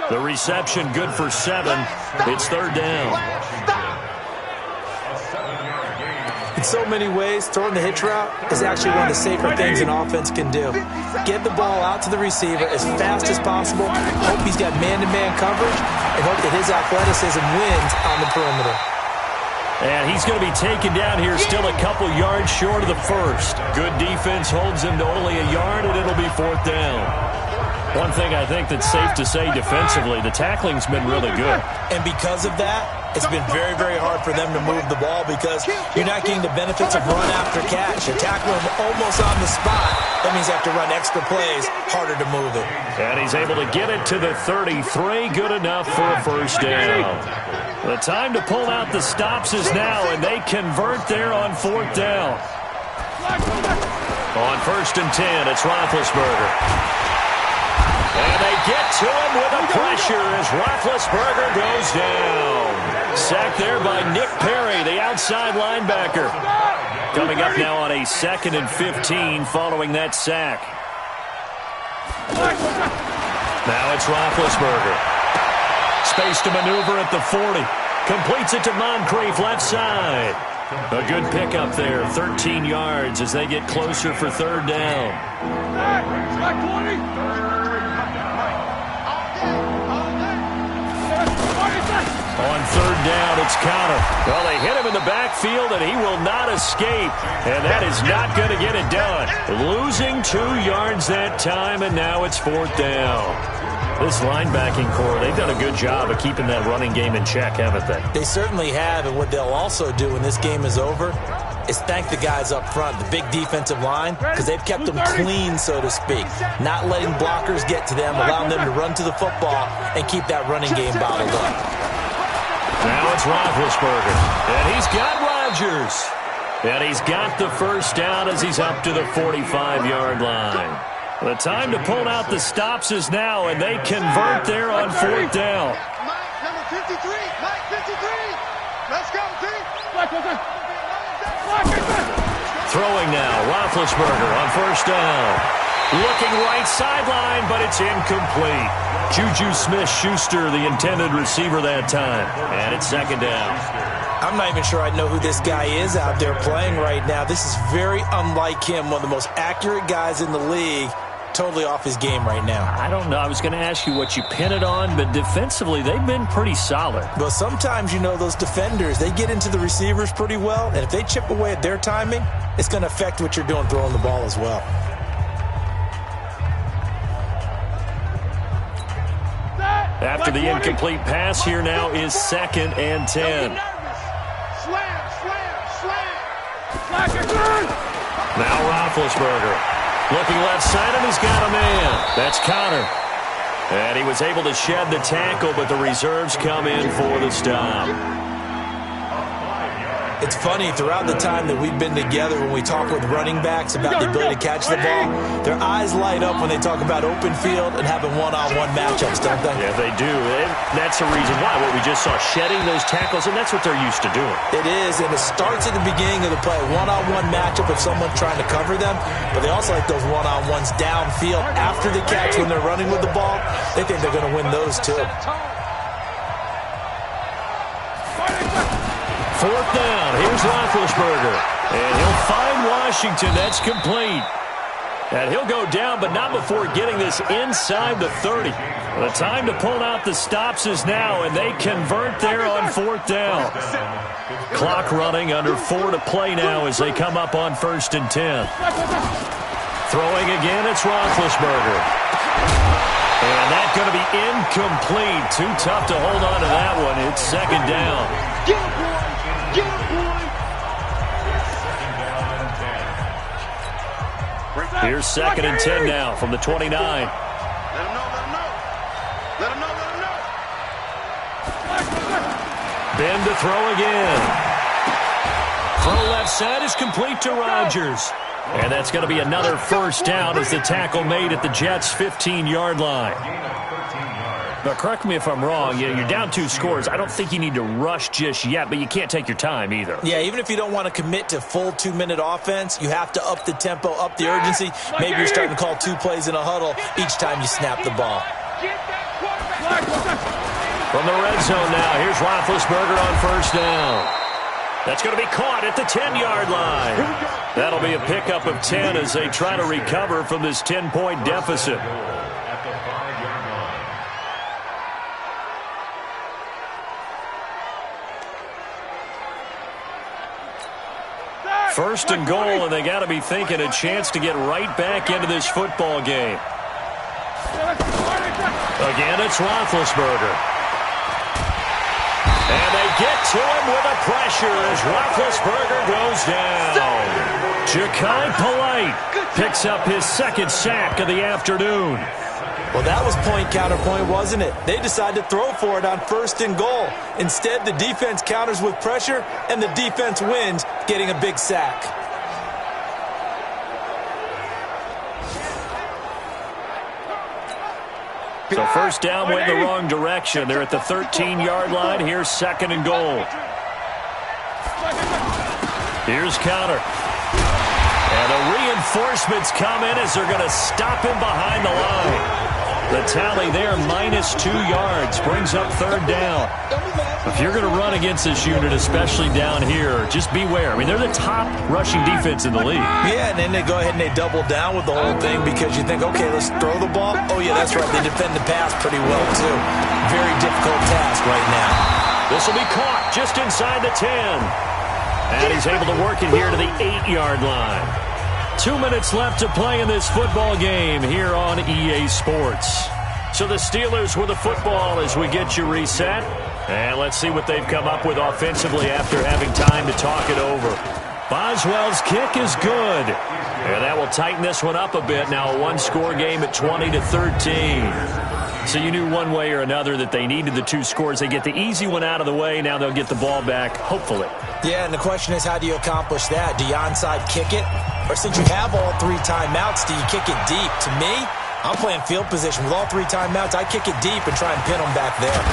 The reception good for 7. It's 3rd down. In so many ways, throwing the hitch route is actually one of the safer things an offense can do. Get the ball out to the receiver as fast as possible, hope he's got man-to-man coverage, and hope that his athleticism wins on the perimeter. And he's going to be taken down here still a couple yards short of the first. Good defense holds him to only a yard, and it'll be 4th down. One thing I think that's safe to say defensively, the tackling's been really good. And because of that, it's been very, very hard for them to move the ball because you're not getting the benefits of run after catch. You're tackling them almost on the spot. That means you have to run extra plays, harder to move it. And he's able to get it to the 33, good enough for a first down. The time to pull out the stops is now, and they convert there on 4th down. On 1st and 10, it's Roethlisberger. And they get to him with a pressure as Roethlisberger goes down. Sacked there by Nick Perry, the outside linebacker. Coming up now on a 2nd and 15 following that sack. Now it's Roethlisberger. Space to maneuver at the 40. Completes it to Moncrief left side. A good pickup there, 13 yards as they get closer for 3rd down. On 3rd down, it's Connor. Well, they hit him in the backfield, and he will not escape. And that is not going to get it done. Losing 2 yards that time, and now it's 4th down. This linebacking core, they've done a good job of keeping that running game in check, haven't they? They certainly have, and what they'll also do when this game is over is thank the guys up front, the big defensive line, because they've kept them clean, so to speak. Not letting blockers get to them, allowing them to run to the football and keep that running game bottled up. Now it's Roethlisberger, and he's got Rodgers. And he's got the first down as he's up to the 45-yard line. The time to pull out the stops is now, and they convert there on 4th down. Mike, number 53. Mike, 53. Let's go, team. Throwing now, Roethlisberger on 1st down. Looking right sideline, but it's incomplete. Juju Smith-Schuster, the intended receiver that time. And it's 2nd down. I'm not even sure I know who this guy is out there playing right now. This is very unlike him, one of the most accurate guys in the league. Totally off his game right now. I don't know. I was going to ask you what you pin it on, but defensively, they've been pretty solid. But sometimes, you know, those defenders, they get into the receivers pretty well, and if they chip away at their timing, it's going to affect what you're doing throwing the ball as well. After the incomplete pass, here now is 2nd and 10. Now Roethlisberger. Looking left side, and he's got a man. That's Connor. And he was able to shed the tackle, but the reserves come in for the stop. It's funny, throughout the time that we've been together, when we talk with running backs about the ability to catch the ball, their eyes light up when they talk about open field and having one-on-one matchups, don't they? Yeah, they do. And that's the reason why. What we just saw, shedding those tackles, and that's what they're used to doing. It is, and it starts at the beginning of the play, one-on-one matchup if someone's trying to cover them, but they also like those one-on-ones downfield after the catch when they're running with the ball. They think they're going to win those too. 4th down. Here's Roethlisberger. And he'll find Washington. That's complete. And he'll go down, but not before getting this inside the 30. The time to pull out the stops is now, and they convert there on 4th down. Clock running, under 4 to play now as they come up on 1st and 10. Throwing again, it's Roethlisberger. And that's going to be incomplete. Too tough to hold on to that one. It's second down. Get him, boy! Get him, boy! Here's second and 10 now from the 29. Let him know, let him know. Let him know, let him know. Ben to throw again. Throw left side is complete to Rodgers. And that's going to be another first down as the tackle made at the Jets' 15-yard line. But correct me if I'm wrong, you're down 2 scores. I don't think you need to rush just yet, but you can't take your time either. Yeah, even if you don't want to commit to full 2-minute offense, you have to up the tempo, up the urgency. Maybe you're starting to call 2 plays in a huddle each time you snap the ball. From the red zone now, here's Roethlisberger on first down. That's going to be caught at the 10-yard line. That'll be a pickup of 10 as they try to recover from this 10-point deficit. First and goal, and they got to be thinking a chance to get right back into this football game. Again, it's Roethlisberger. And they get to him with a pressure as Roethlisberger goes down. Ja'Kai Polite picks up his second sack of the afternoon. Well, that was point counterpoint, wasn't it? They decided to throw for it on first and goal. Instead, the defense counters with pressure, and the defense wins, getting a big sack. So first down went in the wrong direction. They're at the 13-yard line. Here's second and goal. Here's counter. And the reinforcements come in as they're going to stop him behind the line. The tally there, -2 yards, brings up third down. If you're going to run against this unit, especially down here, just beware. I mean, they're the top rushing defense in the league. Yeah, and then they go ahead and they double down with the whole thing because you think, okay, let's throw the ball. Oh, yeah, that's right. They defend the pass pretty well, too. Very difficult task right now. This will be caught just inside the 10. And he's able to work it here to the 8-yard line. 2 minutes left to play in this football game here on EA Sports. So the Steelers with the football as we get you reset. And let's see what they've come up with offensively after having time to talk it over. Boswell's kick is good. And that will tighten this one up a bit. Now a one-score game at 20-13. So you knew one way or another that they needed the 2 scores. They get the easy one out of the way. Now they'll get the ball back, hopefully. Yeah, and the question is, how do you accomplish that? Do you onside kick it? Or since you have all 3 timeouts, do you kick it deep? To me, I'm playing field position. With all 3 timeouts, I kick it deep and try and pin them back there.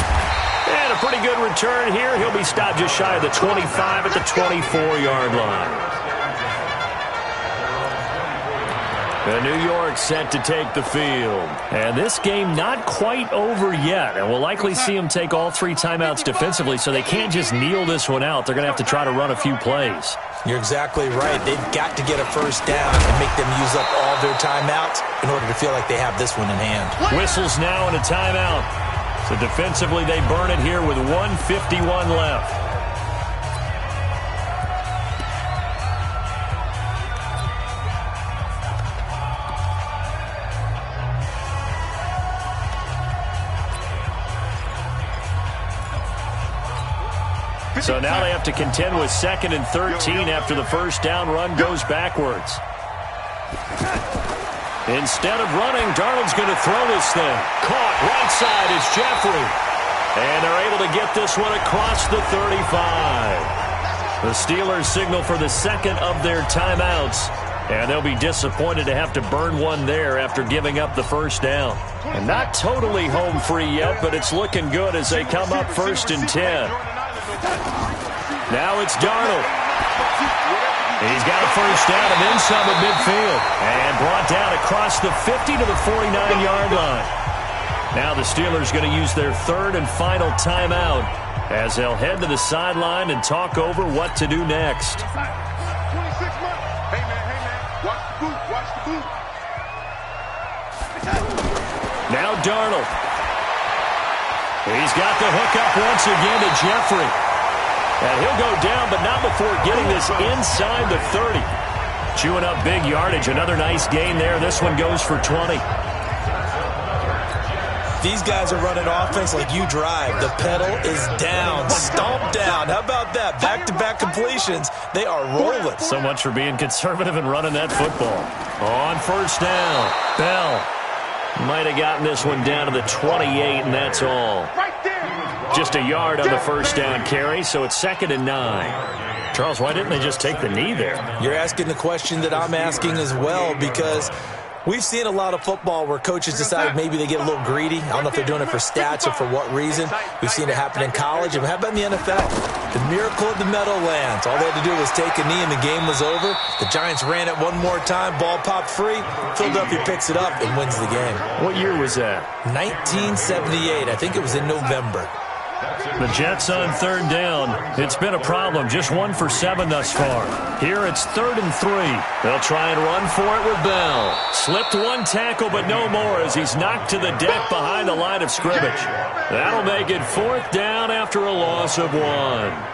And a pretty good return here. He'll be stopped just shy of the 25 at the 24-yard line. The New York set to take the field. And this game not quite over yet. And we'll likely see them take all 3 timeouts defensively, so they can't just kneel this one out. They're going to have to try to run a few plays. You're exactly right. They've got to get a first down and make them use up all their timeouts in order to feel like they have this one in hand. Whistles now and a timeout. So defensively, they burn it here with 1:51 left. So now they have to contend with 2nd and 13 after the first down run goes backwards. Instead of running, Darnold's going to throw this thing. Caught right side is Jeffrey. And they're able to get this one across the 35. The Steelers signal for the second of their timeouts. And they'll be disappointed to have to burn one there after giving up the first down. And not totally home free yet, but it's looking good as they come up 1st and 10. Now it's Darnold. He's got a first down and then some at midfield. And brought down across the 50 to the 49-yard line. Now the Steelers going to use their 3rd and final timeout as they'll head to the sideline and talk over what to do next. 26 months. Hey, man. Watch the boot. Watch the boot. Now Darnold. He's got the hook up once again to Jeffrey. And he'll go down, but not before getting this inside the 30. Chewing up big yardage. Another nice gain there. This one goes for 20. these guys are running offense like you drive, the pedal is down, stomp down. How about that? Back-to-back completions. They are rolling. So much for being conservative and running that football. On first down, Bell might have gotten this one down to the 28, and that's all. Just a yard on the first down carry, so it's 2nd and 9. Charles, why didn't they just take the knee there? You're asking the question that I'm asking as well, because we've seen a lot of football where coaches decide maybe they get a little greedy. I don't know if they're doing it for stats or for what reason. We've seen it happen in college. And how about in the NFL? The miracle of the Meadowlands. All they had to do was take a knee and the game was over. The Giants ran it one more time. Ball popped free. Philadelphia picks it up and wins the game. What year was that? 1978. I think it was in November. The Jets on 3rd down. It's been a problem. Just 1 for 7 thus far. Here it's 3rd and 3. They'll try and run for it with Bell. Slipped one tackle, but no more as he's knocked to the deck behind the line of scrimmage. That'll make it 4th down after a loss of 1.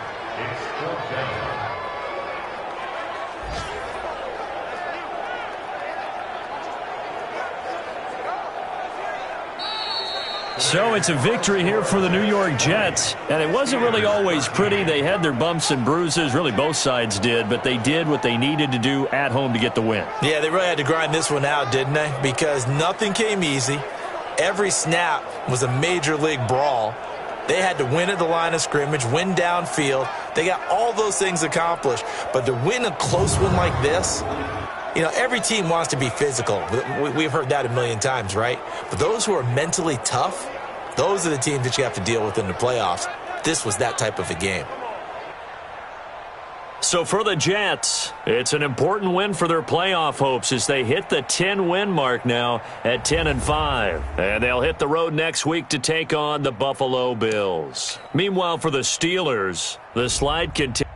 So it's a victory here for the New York Jets, and it wasn't really always pretty. They had their bumps and bruises, really both sides did, but they did what they needed to do at home to get the win. Yeah, they really had to grind this one out, didn't they? Because nothing came easy. Every snap was a major league brawl. They had to win at the line of scrimmage, win downfield. They got all those things accomplished, but to win a close one like this, you know, every team wants to be physical. We've heard that a million times, right? But those who are mentally tough, those are the teams that you have to deal with in the playoffs. This was that type of a game. So for the Jets, it's an important win for their playoff hopes as they hit the 10-win mark now at 10-5. And they'll hit the road next week to take on the Buffalo Bills. Meanwhile, for the Steelers, the slide continues.